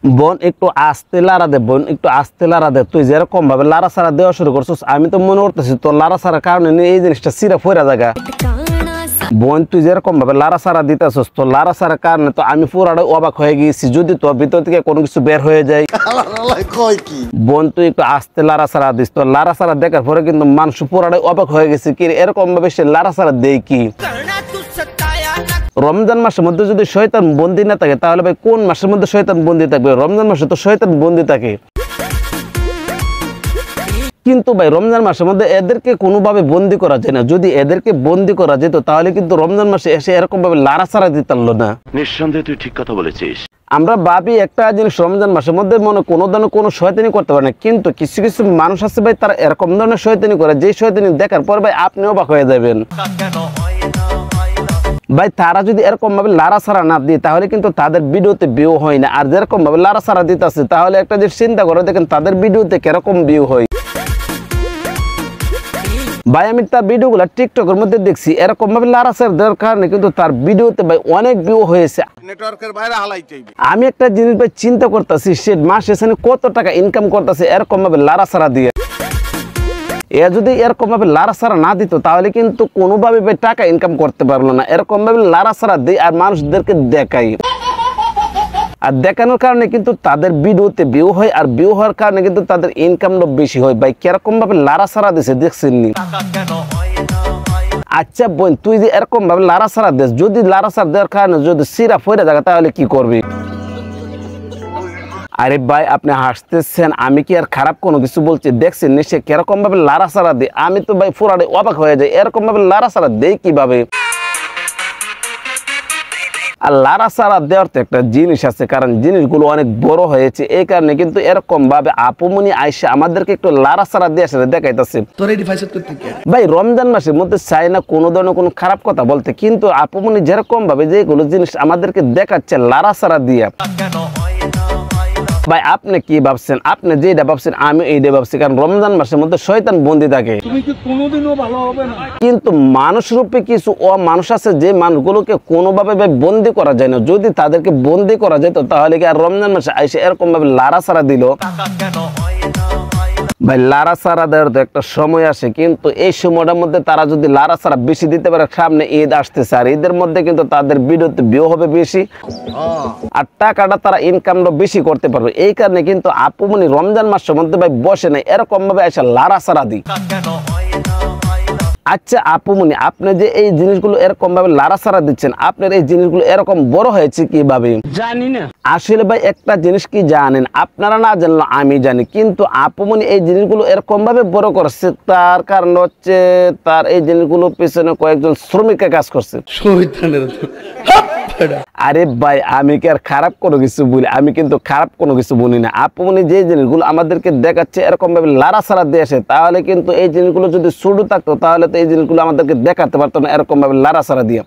বোন একটু আস্তে লাড়া দে, বোন একটু আস্তে লাড়া দে। তুই যেরকম ভাবে লাড়া ছাড়া দেওয়া শুরু করছিস, আমি তো মনে করতেছি তোর লাড়া ছাড়ার কারণে এই জিনিসটা সিরা ফইরা জায়গা। বোন তুই যেরকম ভাবে লাড়া ছাড়া দিতেছিস, তোর লাড়া ছাড়ার কারণে তো আমি পুরাটাই অবাক হয়ে গিয়েছি। যদি তোর ভিতর থেকে কোনো কিছু বের হয়ে যায়, বোন তুই একটু আস্তে লাড়া ছাড়া দিস। তোর লাড়া ছাড়া দেখার পরে কিন্তু মানুষ পুরাটাই অবাক হয়ে গেছে, কি এরকম ভাবে সে লাড়া ছাড়া দেয় কি। রমজান মাসের মধ্যে যদি শয়তান বন্দি না থাকে, তাহলে ভাই কোন মাসের মধ্যে শয়তান বন্দি থাকবে? রমজান মাসে তো শয়তান বন্দি থাকে। কিন্তু ভাই রমজান মাসের মধ্যে এদেরকে কোনোভাবে বন্দি করা যায় না। যদি এদেরকে বন্দি করা যেত, তাহলে কিন্তু রমজান মাসে এসে এরকম ভাবে লাড়া ছাড়া দিতে পারলো না। নিঃসন্দেহে তুই ঠিক কথা বলেছিস। আমরা ভাবি একটা জিনিস, রমজান মাসের মধ্যে মনে কোনো ধরনের কোনো শয়তানি করতে পারে না, কিন্তু কিছু কিছু মানুষ আছে ভাই, তারা এরকম ধরনের শয়তানি করে, যে শয়তানি দেখার পর ভাই আপনি অবাক হয়ে যাবেন। ভাই তারা যদি এরকম ভাবে লাড়া ছাড়া না দিয়ে, তাহলে কিন্তু তাদের ভিডিওতে ভিউ হয় না। আর যেরকম ভাবে লাড়া ছাড়া দিতেছে, তাহলে একটা যে চিন্তা করে দেখেন তাদের ভিডিওতে কিরকম ভিউ হয়। ভাই আমি তার ভিডিওগুলো টিকটকের মধ্যে দেখছি, এরকম ভাবে লাড়া ছাড়া দেওয়ার কারণে কিন্তু তার ভিডিওতে ভাই অনেক ভিউ হয়েছে। আমি একটা জিনিস ভাই চিন্তা করতেছি, সে মাস এখানে কত টাকা ইনকাম করতেছে এরকম ভাবে লাড়া ছাড়া দিয়ে। এ যদি এরকম ভাবে লাড়া ছাড়া না দিত, তাহলে কিন্তু কোনোভাবে ভাই টাকা ইনকাম করতে পারলো না। এরকম ভাবে লাড়া ছাড়া দিই আর মানুষদেরকে দেখাই, আর দেখানোর কারণে কিন্তু তাদের ভিডিওতে ভিউ হয়, আর ভিউ হওয়ার কারণে কিন্তু তাদের ইনকামটা বেশি হয়। ভাই কিরকম ভাবে লাড়া ছাড়া দিছে দেখছেন নি? আচ্ছা বোন তুই যে এরকম ভাবে লাড়া ছাড়া দিস, যদি লাড়া ছাড়া দেওয়ার কারণে যদি সিরা ফইরা যায়, তাহলে কি করবি? আরে ভাই আপনি হাসতেছেন, আমি কি আর খারাপ কোনো কিছু বলছি? দেখছেন নিশ্চয় কিরকম ভাবে লাড়া ছাড়া দিই। আমি তো ভাই পুরাটাই অবাক হয়ে যাই, এরকম ভাবে লাড়া ছাড়া দেই কিভাবে? আর লাড়া ছাড়া দেওয়ার তো একটা জিনিস আছে, কারণ জিনিসগুলো অনেক বড় হয়েছে, এই কারণে কিন্তু এরকম ভাবে আপুমনি আইসা আমাদেরকে একটু লাড়া ছাড়া দিয়ে আসলে দেখাইতেছে। ভাই রমজান মাসের মধ্যে চাই না কোনো ধরনের কোনো খারাপ কথা বলতে, কিন্তু আপুমনি যেরকম ভাবে যেগুলো জিনিস আমাদেরকে দেখাচ্ছে লাড়া ছাড়া দিয়ে, ভাই আপনি কি ভাবছেন? আপনি যেটা ভাবছেন আমি এইটা ভাবছি, কারণ রমজান মাসের মধ্যে শয়তান বন্দি থাকে। কিন্তু মানুষ রূপে কিছু মানুষ আছে, যে মানুষগুলোকে কোনোভাবে বন্দি করা যায় না। যদি তাদেরকে বন্দি করা যেত, তাহলে কি আর রমজান মাসে আইসে এরকম ভাবে লাড়া ছাড়া দিল? ভাই লাড়া ছাড়া দেওয়ার তো একটা সময় আসে, কিন্তু এই সময়টার মধ্যে তারা যদি লাড়া ছাড়া বেশি দিতে পারে, সামনে ঈদ আসতেছে, আর ঈদের মধ্যে কিন্তু তাদের ভিডিওতে ভিউ হবে বেশি, আর টাকাটা তারা ইনকামটা বেশি করতে পারবে। এই কারণে কিন্তু আপুমনি রমজান মাসের মধ্যে ভাই বসে নাই, এরকম ভাবে এসে লাড়া ছাড়া দিই। আচ্ছা আপুমনি আপনি যে এই জিনিসগুলো এরকম ভাবে লাড়া ছাড়া দিচ্ছেন, আপনার এই জিনিসগুলো এরকম বড় হয়েছে কিভাবে? জানি না আসলে ভাই একটা জিনিস কি জানেন, আপনারা না জানলো আমি জানি, কিন্তু আপুমনি এই জিনিসগুলো এরকম ভাবে বড় করছে, তার কারণ হচ্ছে তার এই জিনিসগুলো পেছনে কয়েকজন শ্রমিককে কাজ করছে। আরে ভাই আমি কি আর খারাপ কোনো কিছু বলি? আমি কিন্তু খারাপ কোনো কিছু বলি না। আপুমনি যে জিনিসগুলো আমাদেরকে দেখাচ্ছে এরকম ভাবে লাড়া ছাড়া দিয়ে আসে, তাহলে কিন্তু এই জিনিসগুলো যদি ছোট থাকতো, তাহলে তো এই জিনিসগুলো আমাদেরকে দেখাতে পারতো না এরকম ভাবে লাড়া ছাড়া দিয়ে।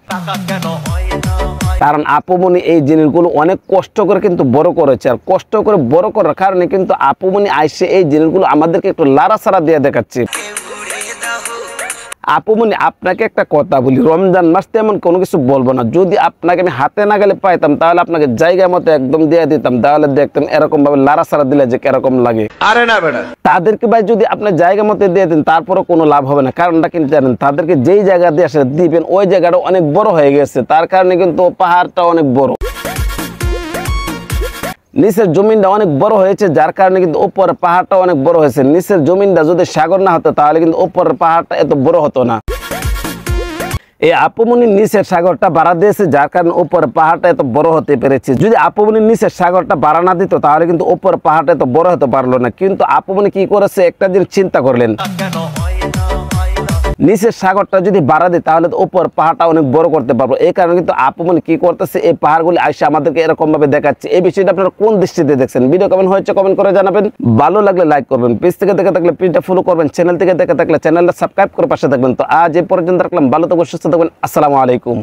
কারণ আপুমনি এই জিনিসগুলো অনেক কষ্ট করে কিন্তু বড় করেছে, আর কষ্ট করে বড় করার কারণে কিন্তু আপুমনি আইসে এই জিনিসগুলো আমাদেরকে একটু লাড়া ছাড়া দিয়ে দেখাচ্ছে। আপুমনি আপনাকে একটা কথা বলি, রমজান মাস তেমন কোনো কিছু বলবো না। যদি আপনাকে আমি হাতে না গেলে পাইতাম, তাহলে আপনাকে জায়গা মতো একদম দিয়ে দিতাম, তাহলে দেখতেন এরকম ভাবে লাড়া ছাড়া দিলে যে কিরকম লাগে। আরে না বেটা, তাদেরকে ভাই যদি আপনি জায়গা মতো দিয়ে দেন, তারপরে কোনো লাভ হবে না। কারণটা কিন্তু জানেন, তাদেরকে যেই জায়গা দিয়ে আসলে দিবেন ওই জায়গাটা অনেক বড় হয়ে গেছে, তার কারণে কিন্তু পাহাড়টা অনেক বড়, নিচের জমিনটা অনেক বড় হয়েছে, যার কারণে কিন্তু উপরের পাহাড়টা অনেক বড় হয়েছে। নিচের জমিনটা যদি সাগর না হতো, তাহলে কিন্তু উপরের পাহাড়টা এত বড় হতো না। এই আপুমনির নিচের সাগরটা বাড়া দিয়েছে, যার কারণে উপরের পাহাড়টা এত বড় হতে পেরেছে। যদি আপুমনির নিচের সাগরটা বাড়া না দিত, তাহলে কিন্তু উপরের পাহাড়টা এত বড় হতে পারলো না। কিন্তু আপুমনি কি করেছে, একটা জিনিস চিন্তা করলেন, নিচের সাগরটা যদি বাড়া দিই, তাহলে তো উপর পাহাড়টা অনেক বড় করতে পারবো। এই কারণে কিন্তু আপুমনি কি করতেছে, এই পাহাড়গুলি আইসা আমাদেরকে এরকম ভাবে দেখাচ্ছে। এই বিষয়টা আপনারা কোন দৃষ্টিতে দেখছেন? ভিডিও কেমন হয়েছে কমেন্ট করে জানাবেন। ভালো লাগলে লাইক করবেন, পেজ থেকে দেখে থাকলে পেজটা ফলো করবেন, চ্যানেল থেকে দেখে থাকলে চ্যানেলটা সাবস্ক্রাইব করে পাশে থাকবেন। তো আজ এই পর্যন্ত রাখলাম, ভালো থাকবেন, সুস্থ থাকবেন, আসসালামু আলাইকুম।